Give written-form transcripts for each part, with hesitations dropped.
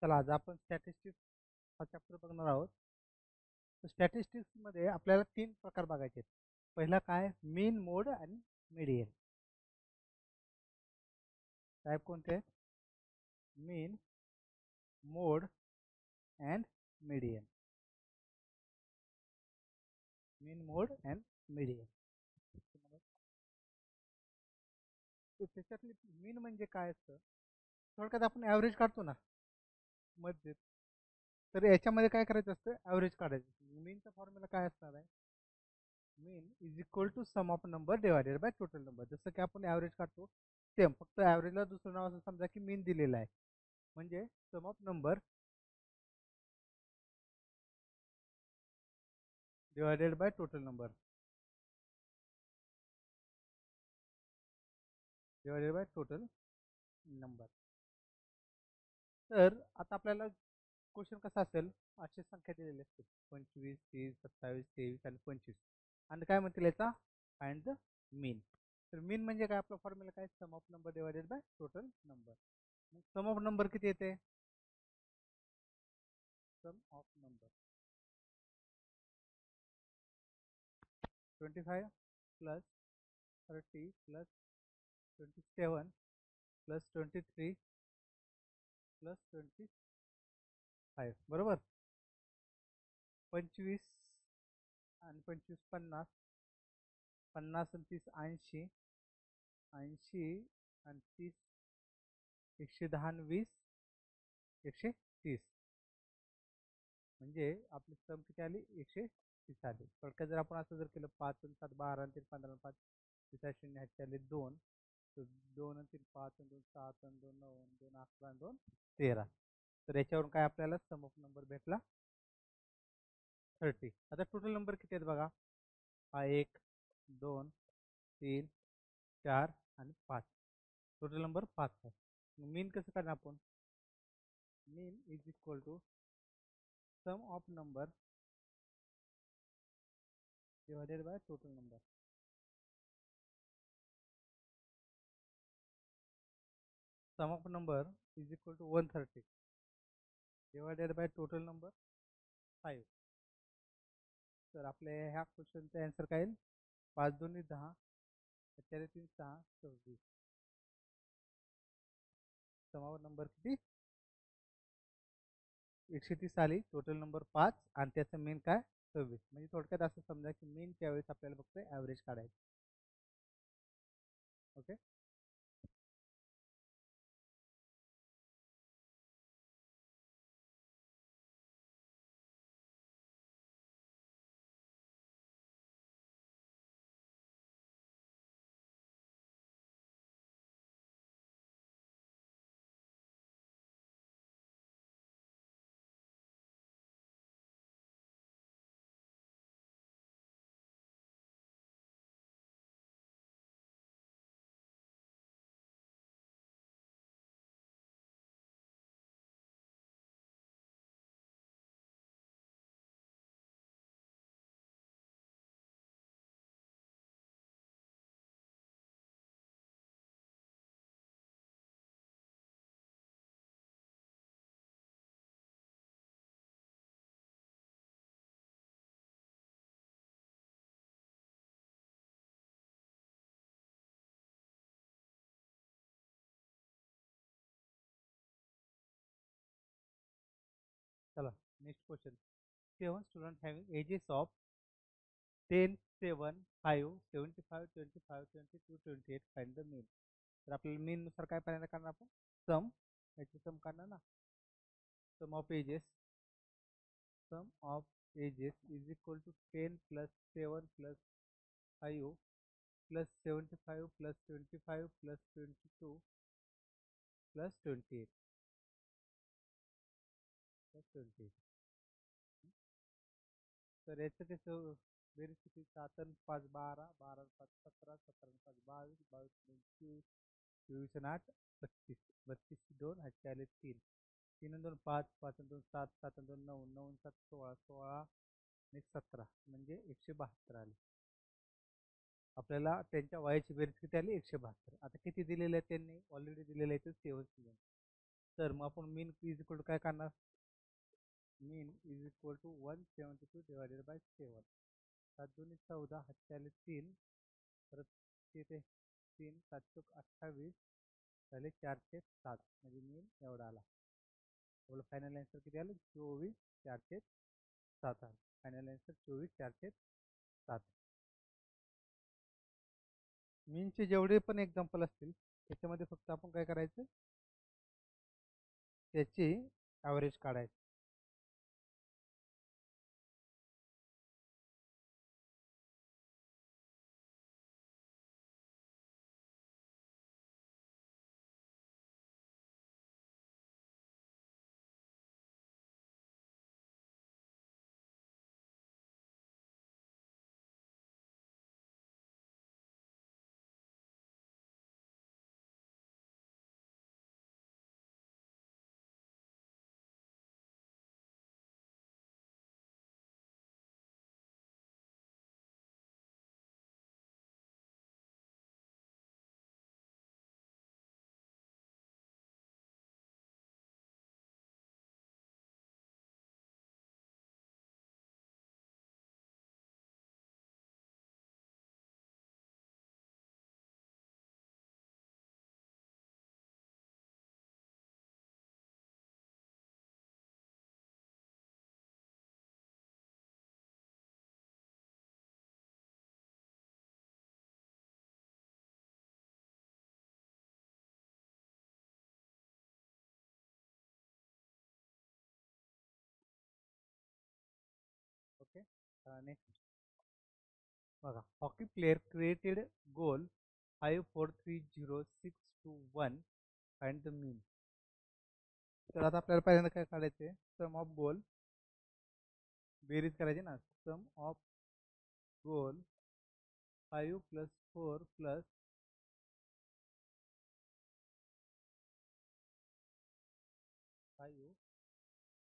चला आज आपण स्टॅटिस्टिक्स हा चॅप्टर बघणार आहोत. तर स्टॅटिस्टिक्समध्ये आपल्याला 3 प्रकार बघायचे आहेत. पहिला काय? मीन, मोड आणि मीडियन. टाईप कोणते? Mean, mode and median. Mean, mode and median. तर त्याच्यातली मीन म्हणजे काय असतं? थोडक्यात आपण ॲव्हरेज काढतो ना मध्ये. तर याच्यामध्ये काय करायचं असतं? ॲव्हरेज काढायचं. मीनचा फॉर्म्युला काय असणार आहे? Mean is equal to sum of number divided by total number. जसं की आपण ॲव्हरेज काढतो सेम, फक्त ॲव्हरेजला दुसरं नाव असं समजा की मीन दिलेलं आहे, म्हणजे sum of number divided by total number divided by total number. तर आता आपल्याला क्वेश्चन कसा असेल? अशी संख्या दिलेली असते 25, 30, 27, 23 आणि 25, आणि काय म्हणतील याचा? Find the mean. तर मीन म्हणजे काय? आपला फॉर्म्युला काय? Sum of number divided by total number. मग सम ऑफ नंबर किती येते? Sum of number 25 plus 30 plus 27 plus 23 plus 25, बरोबर. 25 आणि 25 50, 50 आणि 30 80, 80 आणि 30 110 आणि 20 130. म्हणजे आपली सम किती आली? 130 आली. थोडक्यात जर आपण असं जर केलं 5 आणि 7 12 आणि 3 15 5 तिथे 0 ह्याचे आले 2, तर 2 आणि 3 5 आणि 2 7 आणि 2 9 आणि 2 11 आणि 2 13. तर याच्यावरून काय आपल्याला सम ऑफ नंबर भेटला? 30. आता टोटल नंबर किती आहेत बघा. हा 1 2 3 4 आणि 5. टोटल नंबर 5 आहे. मीन कसं करणार आपण? Mean is equal to sum of number divided by total number. Sum of number is equal to 130 divided by total number 5. तर आपल्या ह्या क्वेश्चनचा आन्सर काय येईल? 5 2 10, 4 3 6 26. सम ऑफ नंबर किती? 130 आली. टोटल नंबर 5 आणि त्याचं मेन काय? 26. म्हणजे थोडक्यात असं समजा की मेनच्या वेळेस आपल्याला फक्त ॲव्हरेज काढायचं. ओके. चला next question. 7 student having ages of 10 7 5 75 25 22 28 find the mean. तर आपल्याला मीन नुसार काय फायनल करणार आपण? सम. याची सम करणार ना. Sum of ages, sum of ages is equal to 10 plus 7 plus 5 plus 75 plus 25 plus 22 plus 28 plus 28. तर याचं कसं बेरीज किती? 7 आणि 5 12, 12 आणि 5 17, 17 आणि 5 22, 22 24, 24 आणि 8 32, 32 2 ह्याचे आले 3, 3 आणि 2 5, 5 आणि 2 7, 7 आणि 2 9, 9 आणि 7 16, 16 आणि 17 म्हणजे 172 आले. आपल्याला त्यांच्या वयाची बेरीज किती आली? 172. आता किती दिलेले आहे त्यांनी? ऑलरेडी दिलेले आहे 7 स्टुडंट. तर मग आपण मीन इज इक्वल टू काय करणार, mean is equal to 172 divided by 7. 7 दूनी 14, हातचे आले 3, परत ते 3, 7 चोक 28 झाले 407, म्हणजे मीन एवढा आला. आपलं फायनल आन्सर किती आलं, 24,407 आलं. Final answer 24,407. मीनचे जेवढे पण एक्झाम्पल असतील त्याच्यामध्ये फक्त आपण काय करायचं, त्याची ॲव्हरेज काढायचं. ओके, नेक्स्ट बघा, hockey player created goal 5 4 3 0 6 2 1, find the mean. तर आता आपल्याला पहिल्यांदा काय काढायचे, सम ऑफ गोल, बेरीज करायची ना, सम ऑफ गोल 5 + 4 + 5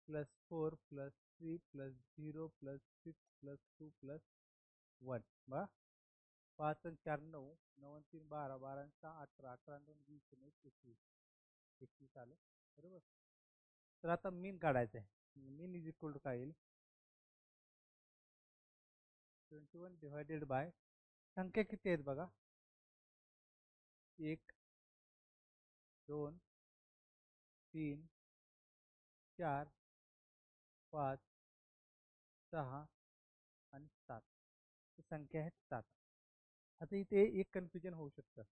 + 4 + 3 + 0 + 6 + 2 + 1 बा, 5 आणि 4 9, 9 आणि 3 12, 12 आणि 6 18, 18 आणि 2 20 आणि 1 21, 21 आलं बरोबर. तर आता मीन काढायचं आहे. मीन इज इक्वल टू काय येईल, 21 डिवायडेड बाय, संख्या किती आहेत बघा, 1 2 3 4 5 6 आणि 7, ही संख्या आहेत 7. आता इथे एक कन्फ्युजन होऊ शकतं.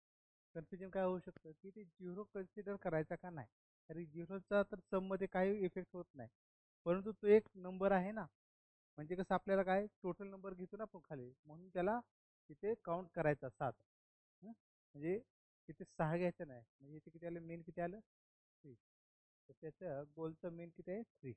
कन्फ्युजन काय होऊ शकतं की ते झिरो कन्सिडर करायचा का नाही, कारण झिरोचा तर सममध्ये काही इफेक्ट होत नाही, परंतु तो एक नंबर आहे ना, म्हणजे कसं आपल्याला काय टोटल नंबर घेतो ना आपण खाली, म्हणून त्याला तिथे काउंट करायचा 7. म्हणजे तिथे 6 घ्यायचं नाही, म्हणजे इथे किती आलं, मेन किती आलं 3, तर त्याचं गोलचं मेन किती आहे 3.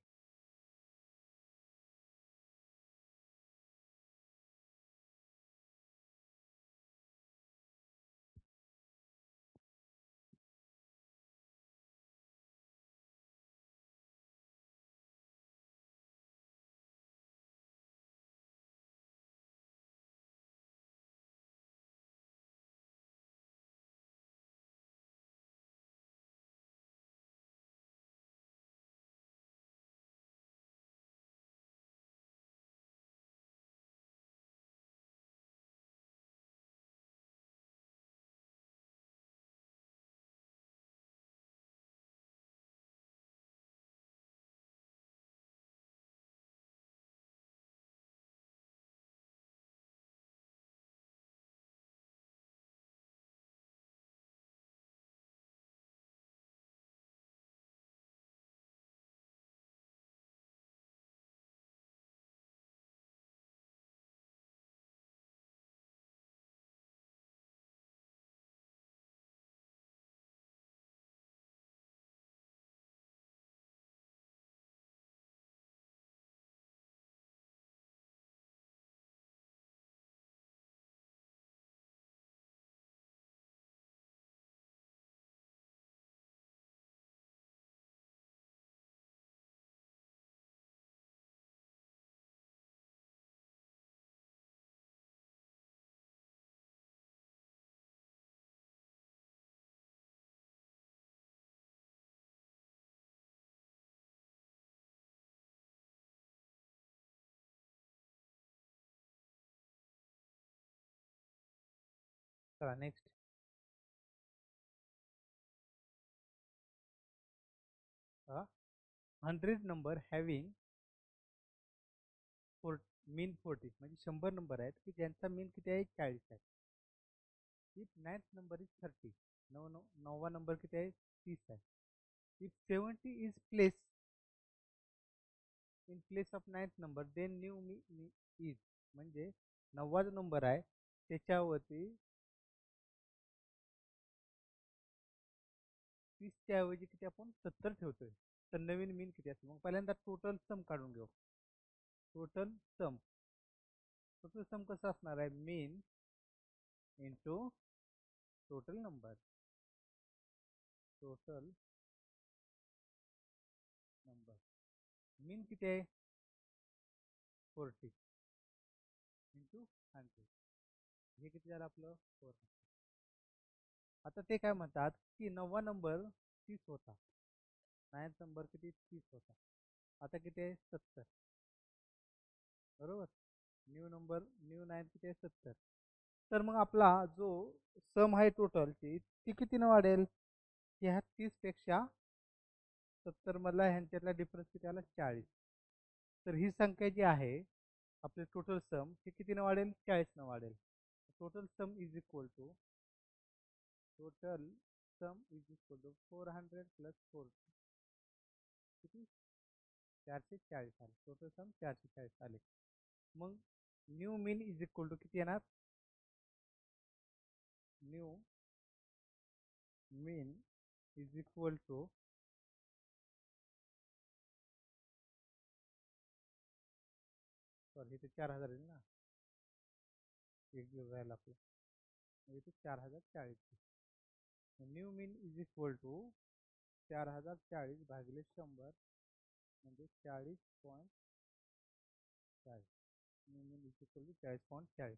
चला नेक्स्ट. 100 नंबर हॅव्हिंग मीन 40 म्हणजे 100 नंबर आहेत की ज्यांचा मीन किती आहे 40 आहे. इफ नाईन्थ नंबर इज 30, नववा नंबर किती आहे 30 आहे. If 70 is place in place of ninth number then new mean is, म्हणजे 9वा जो नंबर आहे त्याच्यावरती 30च्या ऐवजी किती आपण 70 ठेवतोय, तर नवीन मीन किती असेल. मग पहिल्यांदा टोटल सम काढून घेऊ. टोटल सम, टोटल सम कसं असणार आहे, mean into total number. Total number mean किती आहे 40 इंटू 100, हे किती झालं आपलं 400. आता ते काय म्हणतात की 9वा नंबर 30 होता, नाईन्थ नंबर किती 30 होता, आता किती आहे 70, बरोबर. न्यू नाईन किती आहे 70. तर मग आपला जो सम आहे टोटलची ती कितीनं वाढेल, ह्या 30 पेक्षा 70 मधला ह्यांच्यातला डिफरन्स किती आला 40. तर ही संख्या जी आहे आपले टोटल सम हे कितीनं वाढेल 40 वाढेल. Total sum is equal to, total sum is equal to 400 plus 40 किती 440 आले. टोटल सम 440 आले. मग new mean is equal to किती येणार, new mean is equal to, sorry इथे 4000 येईल ना, एक दिवस राहिला आपला, इथे 4040. New mean is equal to 4040 भागिले 100 म्हणजे 40.40. New mean is equal to 40.40.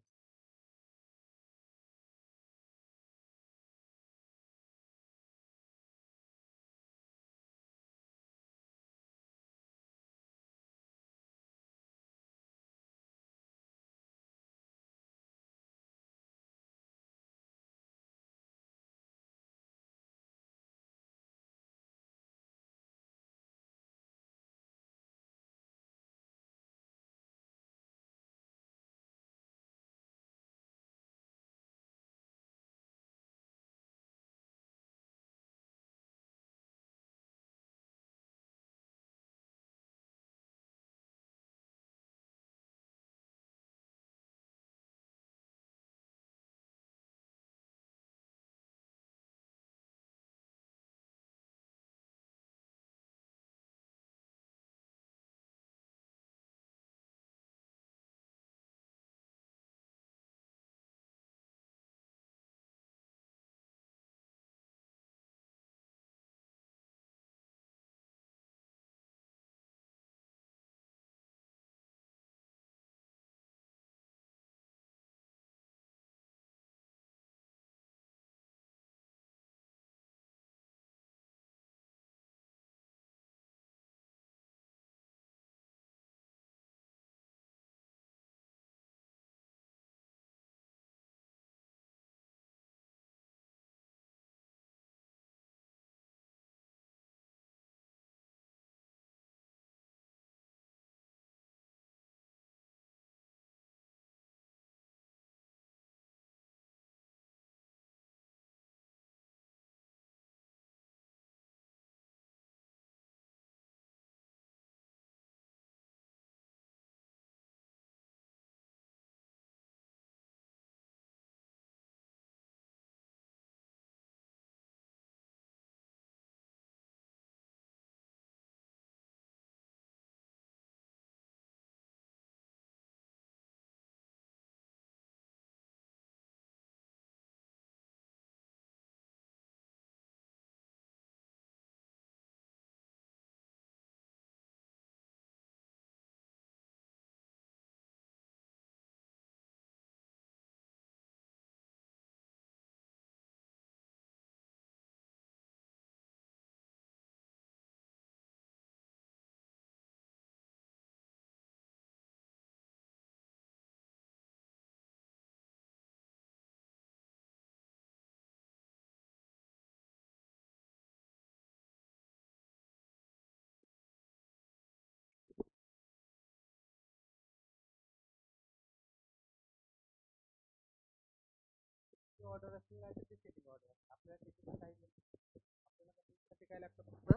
Order असेल नाही तर डिसेंडिंग ऑर्डर असेल. आपल्याला त्याची काही आपल्याला त्याच्यासाठी काय लागतं फक्त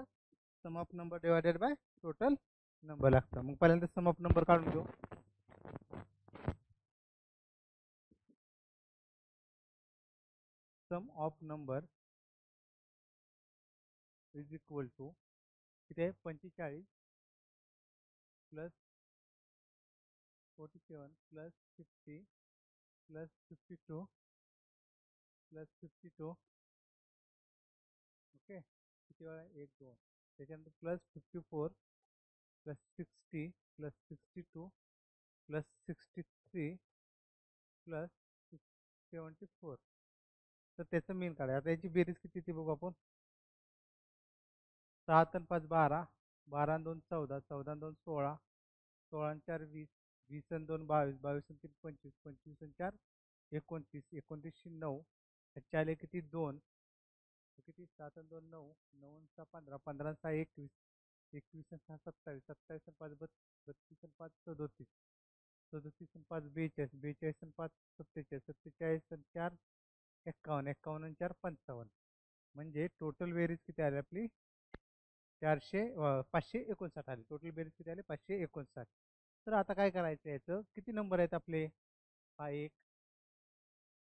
sum of number divided by total number लागतं. मग पहिल्यांदा सम ऑफ नंबर काढून घेऊ. Sum of number is equal to किती आहे 45 plus 47 plus 50 plus 52 plus 52 okay किती वेळा 1 2 त्याच्यानंतर plus 54 plus 60 plus 62 plus 63 plus 74. तर त्याचं मेन काढा. आता याची बेरीज किती ती बघू आपण. 7 आणि 5 12 12 आणि 2 14 14 आणि 2 16 16 आणि 4 20 20 आणि 2 22 22 आणि 3 25 25 आणि 4 29 29 9 ह्याच्या आले किती 2 किती 7 आणि 2 9 9 आणि 6 15 15 आणि 6 21 21 आणि 6 27 27 आणि 5 32 आणि 5 37 37 आणि 5 42 42 आणि 5 47 47 आणि 4 51 51 आणि 4 55. म्हणजे टोटल बेरीज किती आली आपली 559 आले. टोटल बेरीज किती आले 559. तर आता काय करायचं याचं किती नंबर आहेत आपले. हा 1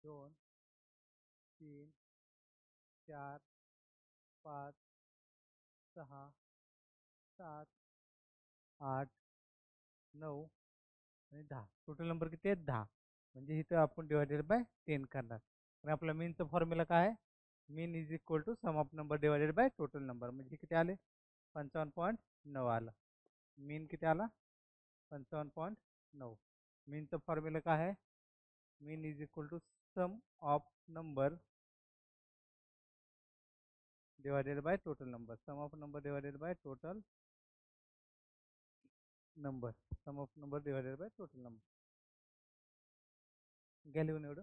2 3 4 5 6 7 8 9 आणि 10. टोटल नंबर किती आहेत 10. म्हणजे इथं आपण डिवायडेड बाय 10 करणार. आणि आपला मीनचा फॉर्म्युला काय आहे. Mean is equal to sum of number divided by total number. म्हणजे किती आले 55.9 आलं. मीन किती आला 55.9. मीनचं फॉर्म्युला काय आहे. Mean is equal to sum of number divided by total number. Sum of number divided by total number. Sum of number divided by total number. घ्या लिहून एवढं.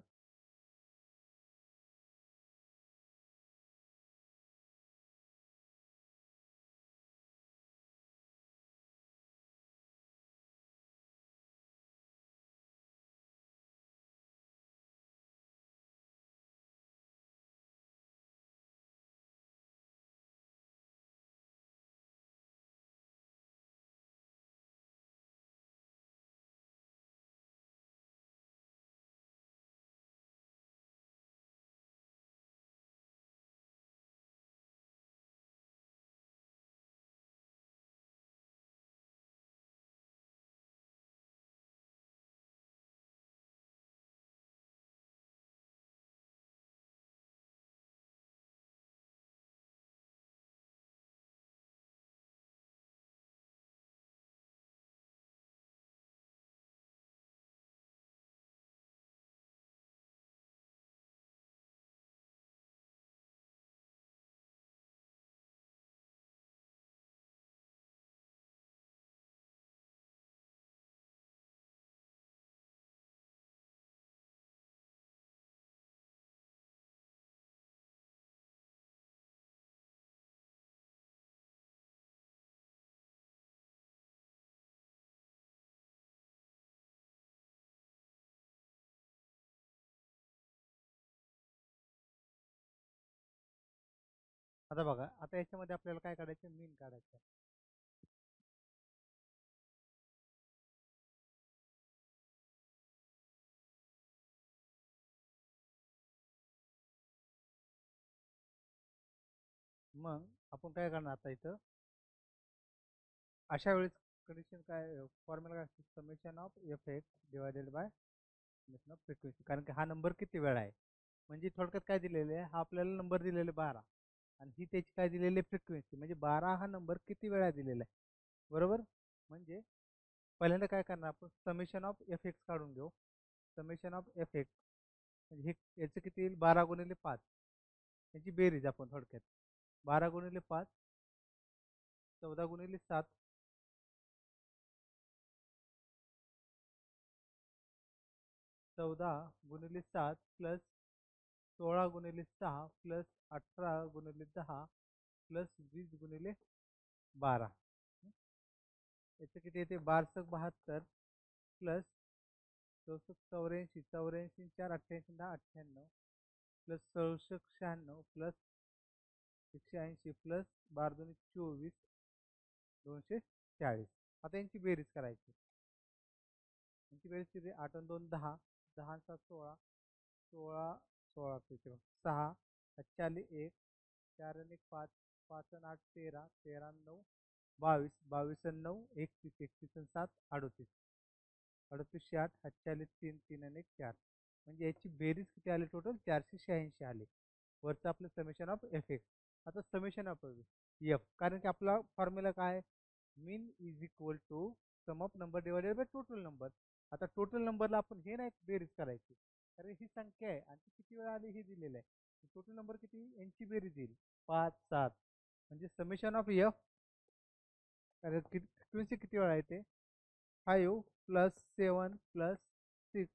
आता बघा आता याच्यामध्ये आपल्याला काय काढायचं मीन काढायचं. मग आपण काय करणार आता इथं अशा वेळेस कंडिशन काय फॉर्म्युला काय असतो summation of F X divided by summation of frequency. कारण की हा नंबर किती वेळा आहे. म्हणजे थोडक्यात काय दिलेलं आहे हा आपल्याला नंबर दिलेला 12 आणि ही त्याची काय दिलेली फ्रिक्वेन्सी. म्हणजे 12 हा नंबर किती वेळा दिलेला आहे बरोबर. म्हणजे पहिल्यांदा काय करणार आपण समेशन ऑफ एफ एक्स काढून घेऊ. समेशन ऑफ एफ एक्स म्हणजे हे याचं किती येईल 12 गुणिले 5. याची बेरीज आपण थोडक्यात 12 गुणिले 5 14 गुणिले 7 14 गुणिले 7 प्लस 16 गुणिले 6 प्लस 18 गुणिले 10 प्लस 20 गुणिले 12. याचं किती येते 1272 प्लस 64 84 4 88 10 98 प्लस 6796 प्लस 180 प्लस 12 24 240. आता यांची बेरीज करायची. यांची बेरीज किती? 8 आणि 2 10, 10 आणि 7 16, 16 16 6, 40 1, 4 आणि 1 5, 5 आणि 8 13, 13 आणि 9 22, 22 आणि 9 31, 31 आणि 7 38, 38 8, 40 3, 3 आणि 1 4. म्हणजे याची बेरीज किती आली? टोटल 486 आले. वरचं आपलं समेशन ऑफ एफ एक्स. आता समेशन ऑफ एफ, कारण की आपला फॉर्म्युला काय? Mean is equal to sum of number divided by total number. आता टोटल नंबरला आपण हे नाही बेरीज करायची, कारण ही संख्या आहे आणि ती किती वेळा आली हे दिलेलं आहे. टोटल नंबर किती? यांची बेरीज येईल 5 7. म्हणजे समेशन ऑफ एफ, कारण फ्रिक्वेन्सी किती वेळा येते? 5 प्लस 7 प्लस 6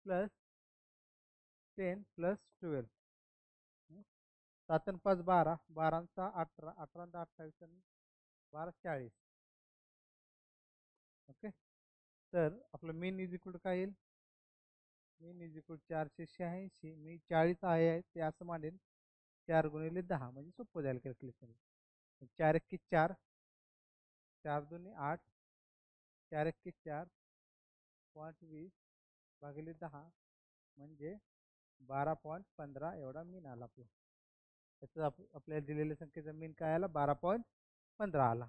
प्लस 10 प्लस 12. 7 आणि 5 12, 12 आणि 6 18, 18 आणि 28 आणि 12 40. ओके. तर आपलं मेन इज इक्वल टू काय येईल? Main is equal 486. मी 40 आहे ते असं मांडेन 4 गुणिले 10, म्हणजे सोपं जाईल कॅल्क्युलेशन. 4 1 4, 4 2 8, 4 1 4, 5 भागिले 10, म्हणजे 12.15 एवढा मीन आला आपला. त्याचं आपल्याला दिलेल्या संख्येचा मीन काय आला? 12.15 आला.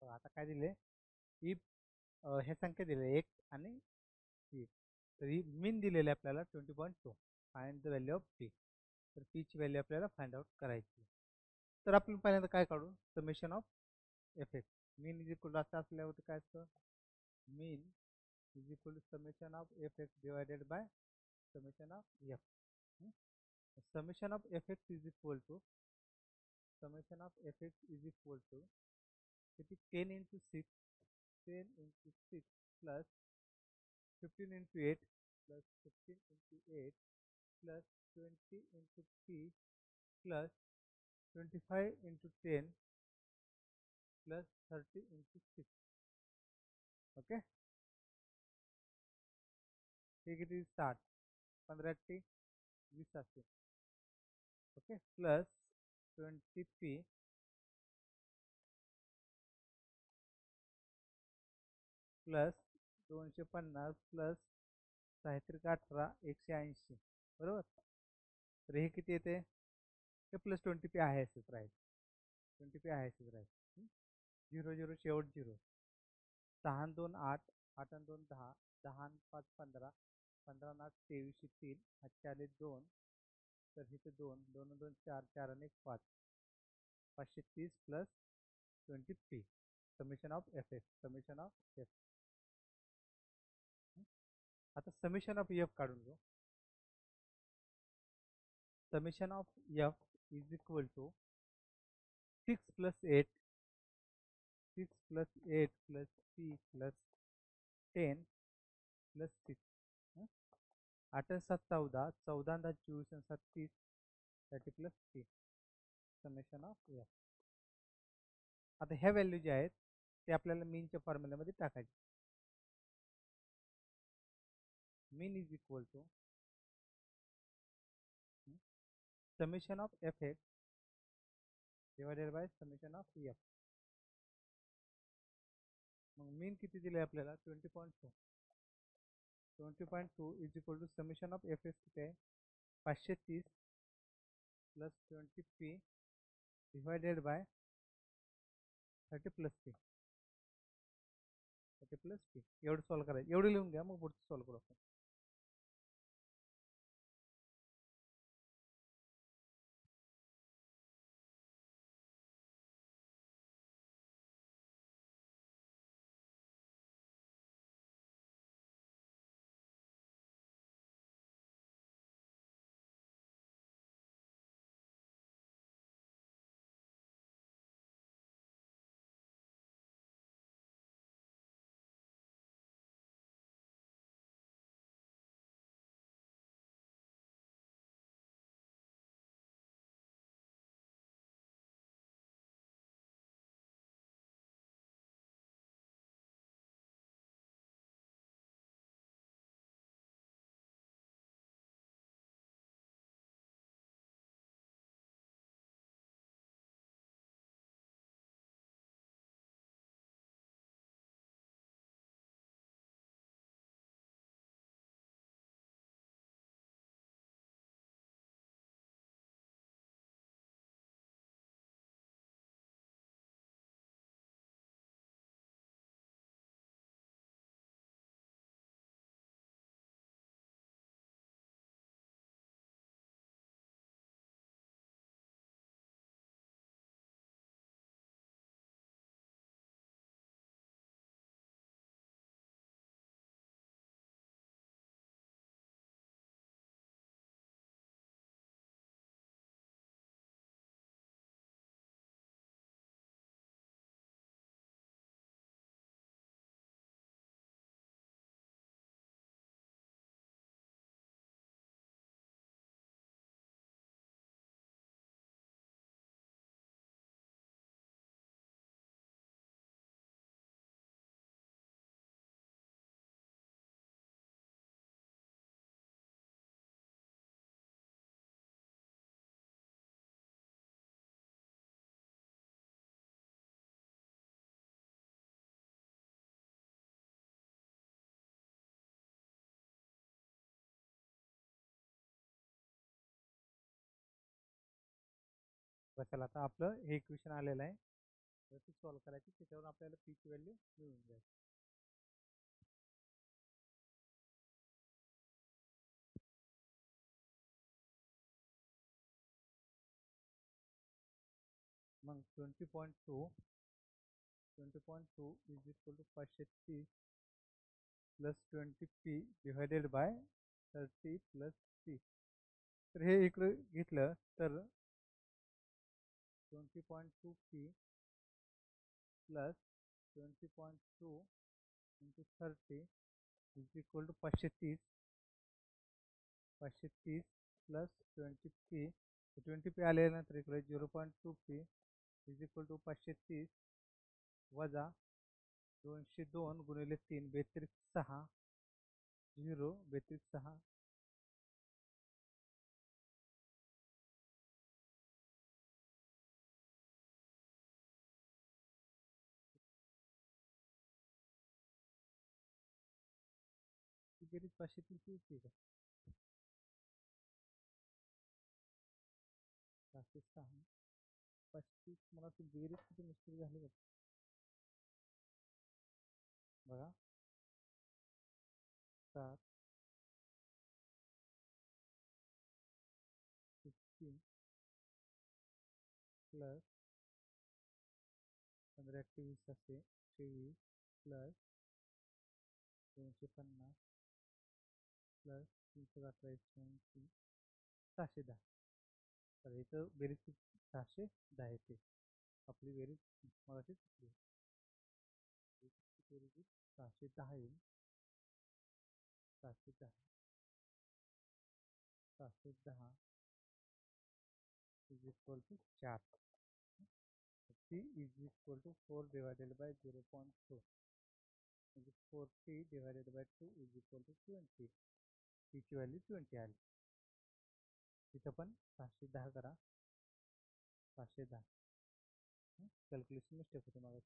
आता काय दिले? इफ हे संख्या दिले 1 आणि 3. तर ही मीन दिलेली आपल्याला 20.2. Find the value of P. तर पीची व्हॅल्यू आपल्याला फाइंड आउट करायची. तर आपण पहिल्यांदा काय काढू? Summation of F x. Mean is equal असं असल्यावर काय असतं? मीन is equal to summation of fx divided by summation of f. Hmm? Summation of fx is equal to summation of fx is equal to it is 10 into 6, 10 into 6 plus 15 into 8 plus 15 into 8 plus 20 into 3 plus 25 into 10 plus 30 into 6. Okay, ठीक है, start 15 20 असे. Okay, plus 20p plus 250 plus 6 18 180 बरोबर. तर हे किती येते, हे plus 20p आहे असंच राहील, 20p आहे असंच राहील. 0 0 शेवट 0. 6 2 8, 8 2 10, 10 5 15, 15 8 23 3, 8 2, तर इथे 2 2 2 4, 4 1 5, 530 plus 20p summation of f f, summation of f. आता समेशन ऑफ एफ काढून घेऊ. Summation of f is equal to 6 plus 8, 6 plus 8 plus 3 plus 10 plus 6. 8 आणि 7 14, 14 आणि 24 आणि 7 30, 30 प्लस 3 समेशन ऑफ एफ. आता ह्या व्हॅल्यू ज्या आहेत ते आपल्याला मीनच्या फॉर्म्युल्यामध्ये टाकायचे. Mean is equal to summation of F X divided by summation of F. मग मीन किती दिले आपल्याला 20.2. 20.2 is equal to summation of F X किती आहे 530 plus 20p divided by 30 plus p, 30 plus p. एवढं सॉल्व करायचं, एवढं लिहून घ्या, मग पुढचं सॉल्व करू आपण. चला, आता आपलं हे इक्वेशन आलेलं आहे, तर ते सॉल्व करायची. त्याच्यावर आपल्याला पी ची व्हॅल्यू मिळून जाईल. मग 20.2 is equal to 530 plus 20p divided by 30 plus p. तर हे इकडं घेतलं तर 20.2p plus 20.2 into 30 is equal to 530. 530 plus 20p. 20p आल्यानंतर इकडे 0.2p इज इक्वल टू 530 वजा 202 गुणिले 3 42 6 0 42 6. ती बेरीज 530 होती का? 506. 530 मला ती बेरीज किती मिस्टेक झाली बघ. बघा 7 16 प्लस 15 असे 23 प्लस 250 प्लस 318 610. तर इथं बेरीज 610 येते. आपली बेरीज मगाशी चुकली. बेरीज 610 येईल. 610 610 is equal to 4. t is equal to 4 divided by 0.4 म्हणजे 40 divided by 2 is equal to 20. t ची व्हॅल्यू 20 आली. तिथं पण 610 करा. 510 कॅल्क्युलेशन मिस्टेक होते मला.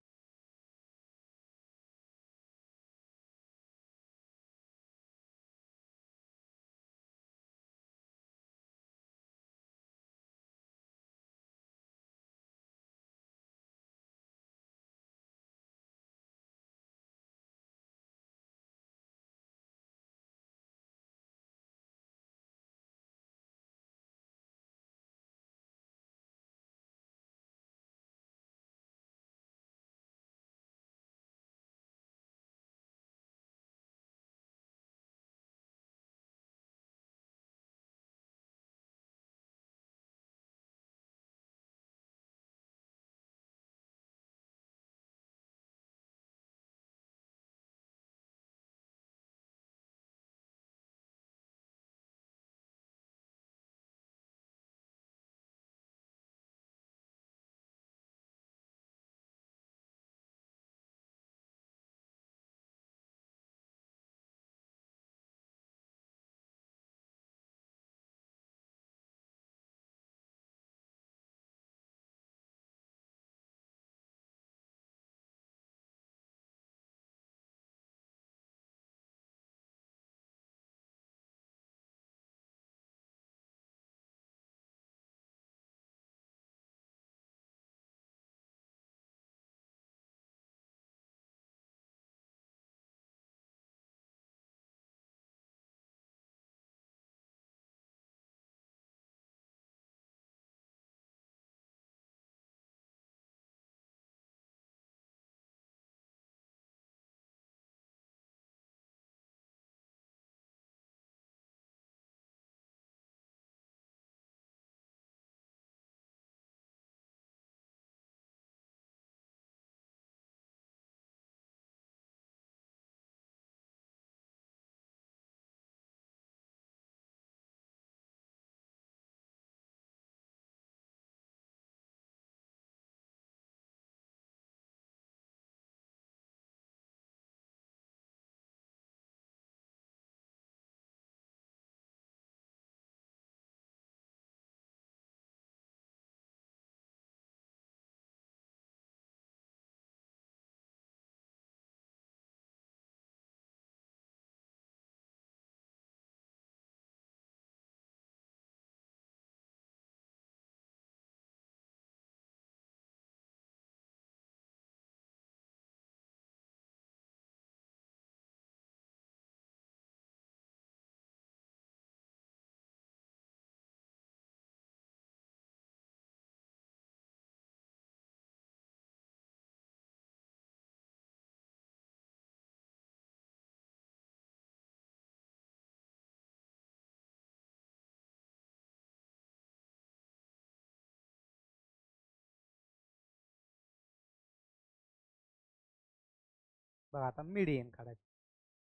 बघा आता मीडियन काढायचं.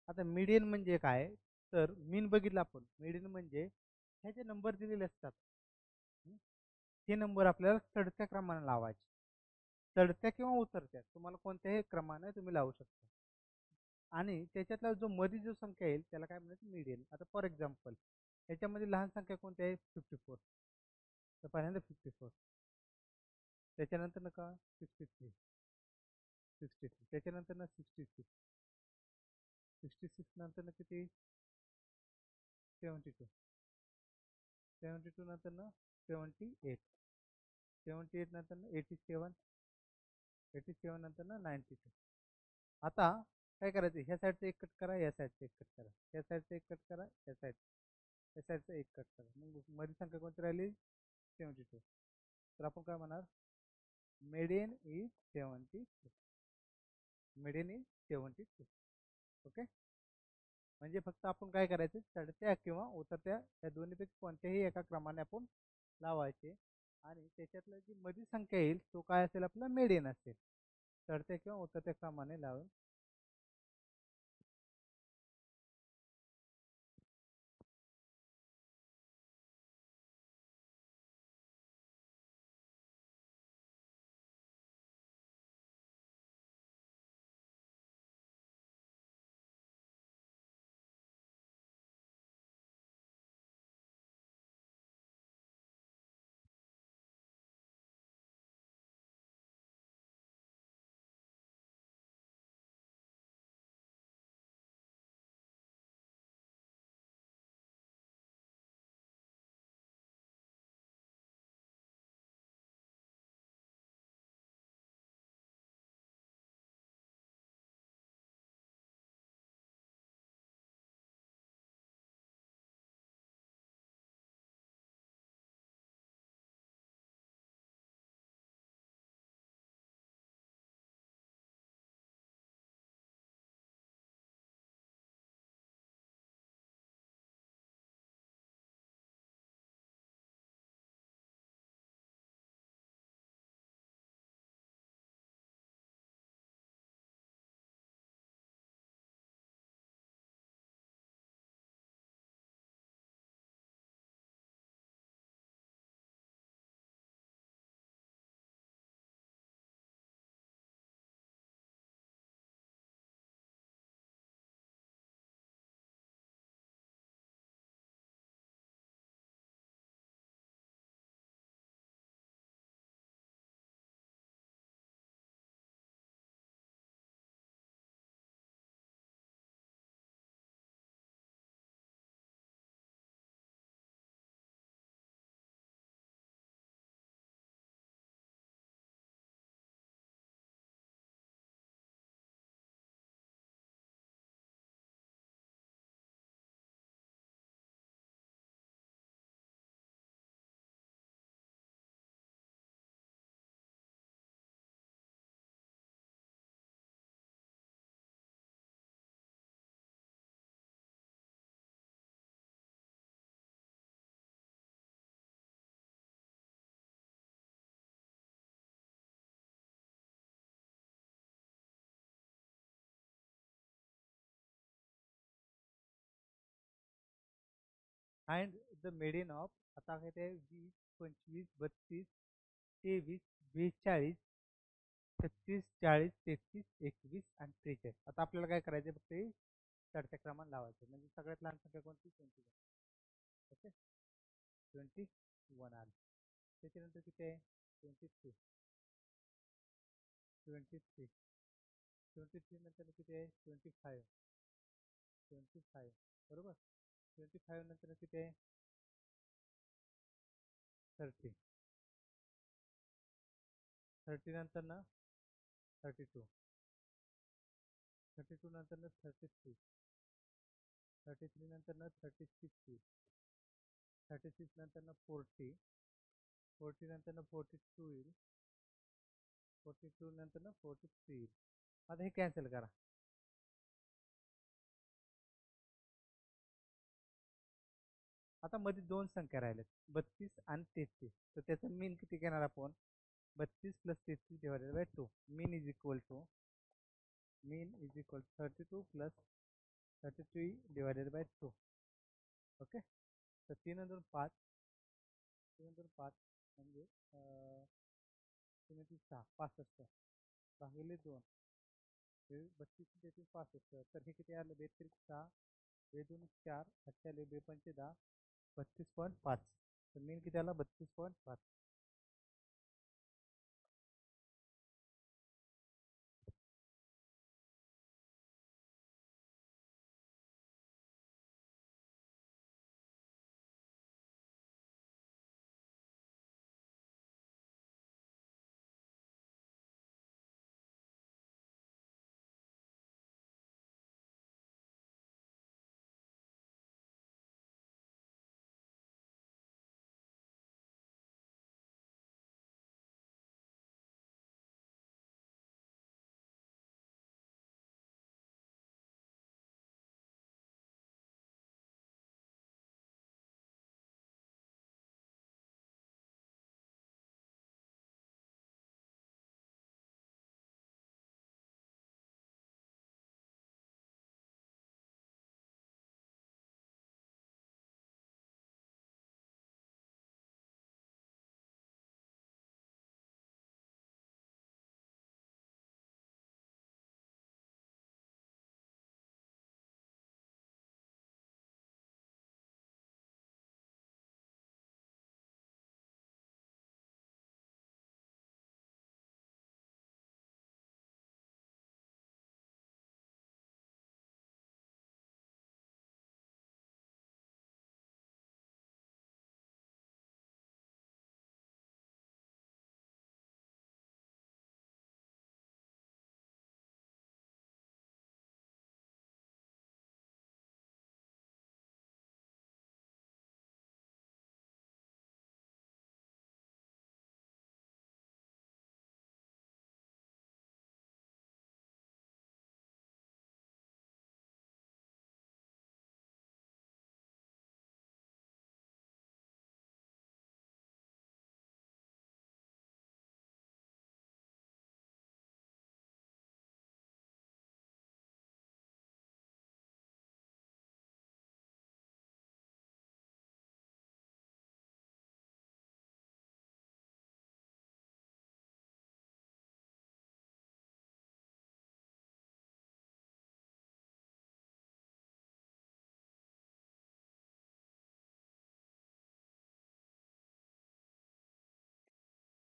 आता मीडियन म्हणजे काय, तर मीन बघितलं आपण, मीडियन म्हणजे ह्या जे नंबर दिलेले असतात हं, हे नंबर आपल्याला चढत्या क्रमाने लावायचे. चढत्या किंवा उतरत्या तुम्हाला कोणत्याही क्रमाने तुम्ही लावू शकता. आणि त्याच्यातला जो मध्ये जो संख्या येईल त्याला काय म्हणायचं, मीडियन. आता फॉर एक्झाम्पल ह्याच्यामध्ये लहान संख्या कोणती आहे, 54. तर पहिल्यांदा 54, त्याच्यानंतर ना का 63, 63, त्याच्यानंतर ना 66, 66 नंतर ना किती, 72, 72 नंतर ना 78, 78 नंतर ना 87, 87 नंतर ना 92. आता काय करायचं, ह्या साईडचं एक कट करा, या साईडचं एक कट करा, या साईडचं एक कट करा, या साईडचं एक कट करा, मग मध्ये संख्या कोणती राहिली, 72. तर आपण काय म्हणणार, median is 72. median is 72. Okay. म्हणजे फक्त आपण काय करायचं, चढत्या किंवा उतरत्या या दोन्हीपैकी कोणत्याही एका क्रमाने आपण लावायचे आणि त्याच्यातलं जी मधी संख्या येईल तो काय असेल, आपला मेडियन असेल. चढत्या किंवा उतरत्या क्रमाने लावून फाइंड द median ऑफ. आता काय ते 20, 25, 32, 23, 42, 36, 40, 33, 21 आणि 43. आता आपल्याला काय करायचं, फक्त हे चढत्या क्रमाने लावायचे. म्हणजे सगळ्यात लहान संख्या कोणती, 21. ओके, 21 आली. त्याच्यानंतर किती आहे, 23, 23, 23 नंतर किती आहे, 25, 25, बरोबर. 25 नंतर किती आहे, 30, 30 नंतर ना 32, 32 नंतर ना 33, 33 नंतर ना 36, 36 नंतर ना 40, 40 नंतर ना 42 येईल, 42 नंतर ना 43 येईल. आता हे कॅन्सल करा. आता मध्ये दोन संख्या राहिल्यात, 32 आणि 33. तर त्याचा मीन किती घेणार आपण, 32 + 33 ÷ 2. Mean is equal to mean is equal 32 plus 33 divided by 2. Okay. तर 3 आणि 2 5, 3 आणि 2 5 म्हणजे 3 आणि 3 6, 65 भागिले 2, हे 32 33 65. तर हे किती आलं? 2 3 6, 2 2 4, 8 2 5 10, 32.5. तर मीन किती आला? 32.5.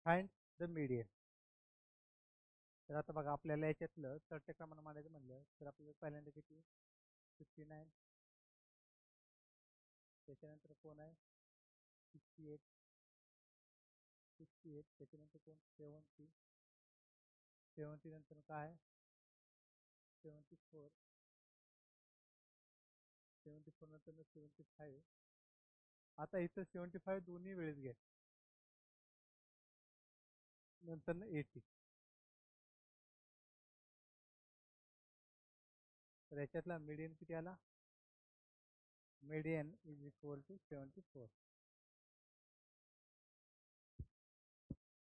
Find the median. तर आता बघा, आपल्याला याच्यातलं चढत्या क्रमानं मांडायचं म्हणलं तर आपल्याला पहिल्यांदा किती? 59. त्याच्यानंतर कोण आहे? 68. 68. त्याच्यानंतर कोण? 70. 70 नंतर काय? 74. 74 नंतर 75. आता इथं 75 दोन्ही वेळेस घ्या. नंतर 80. तर याच्यातला मीडियन किती आला? Median is equal to 74.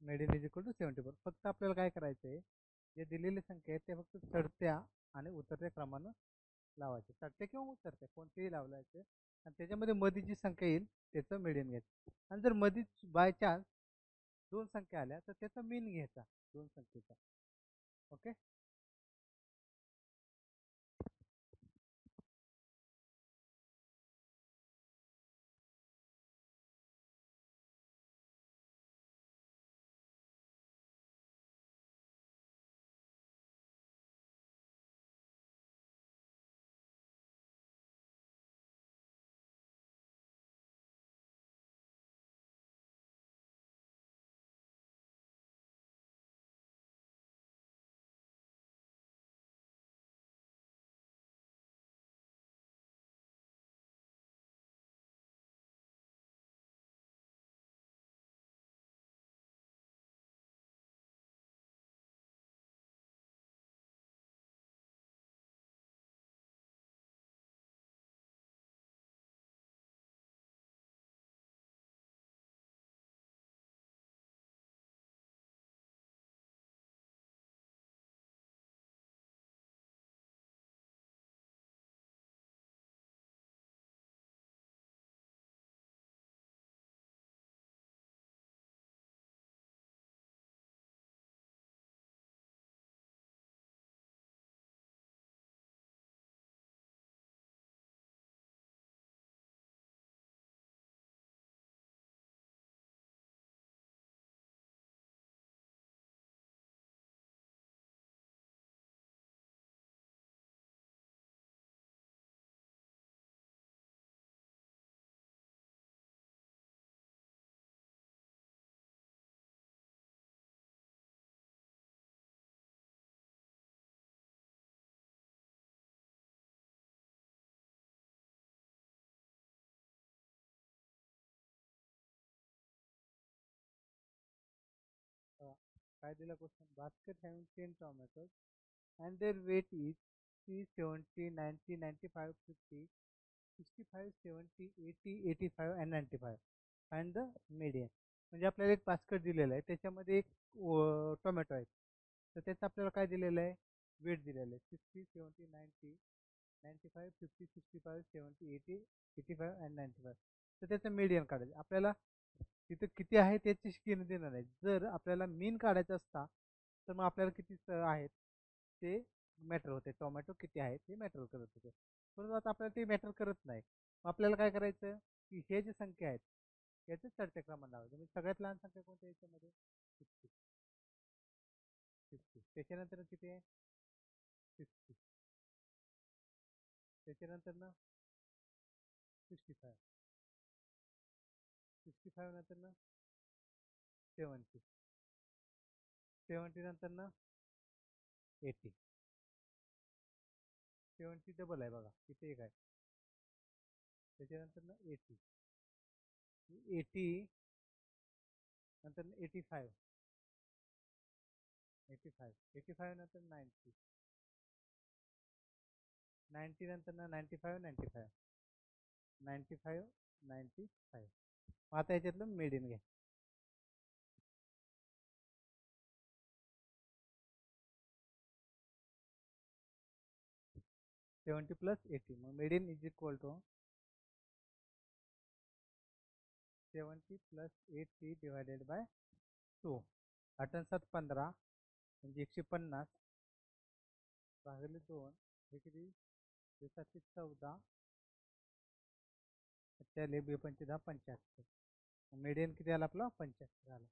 Median is equal to 74. फक्त आपल्याला काय करायचं आहे, जे दिलेली संख्या आहे ते फक्त चढत्या आणि उतरत्या क्रमानं लावायचे. चढत्या किंवा उतरत्या कोणतेही लावलायचे आणि त्याच्यामध्ये मध्ये जी संख्या येईल त्याचं मीडियन घ्यायचं. आणि जर मधीच बाय चान्स 2 संख्या आल्या तर त्याचा मीन घ्यायचा 2 संख्येचा. ओके. काय दिला question? Basket having 10 tomatoes and their weight is 30, 70, 90, 95, 50, 65, 70, 80, 85 and 95. Find the median. म्हणजे आपल्याला एक बास्केट दिलेलं आहे, त्याच्यामध्ये एक टोमॅटो आहे. तर त्याचं आपल्याला काय दिलेलं आहे? वेट दिलेलं आहे 60, 70, 90, 95, 50, 65, 70, 80, 85 अँड 95. तर त्याचं मीडियन काढायचं आपल्याला. तिथं किती आहे त्याची घेणं देणं नाही. जर आपल्याला मीन काढायचं असता तर मग आपल्याला किती आहेत ते मॅटर होते. टोमॅटो किती आहेत ते मॅटर करत होते. परंतु आता आपल्याला ते मॅटर करत नाही. आपल्याला काय करायचं की हे जे संख्या आहेत याचं चढत्या क्रमाने लावायचं. म्हणजे सगळ्यात लहान संख्या कोणत्या याच्यामध्ये? 60. 60 त्याच्यानंतर किती आहे? 60 त्याच्यानंतर ना 65 65 नंतर ना 70 70 नंतर ना 80 70 डबल आहे बघा तिथे एक आहे. त्याच्यानंतर ना 80 80 नंतर 85 85 85 नंतर 90 90 नंतर ना 95 95 95 95. आता याच्यातलं मीडियन घ्या. 70 प्लस 80 मग median is equal to 70 plus 80 divided by 2. 8 आणि 7 15 म्हणजे 150 भागिले 2 हे किती? 714 त्या 2 पंचे 10 75. मीडियन किती आला आपला? 75 आला.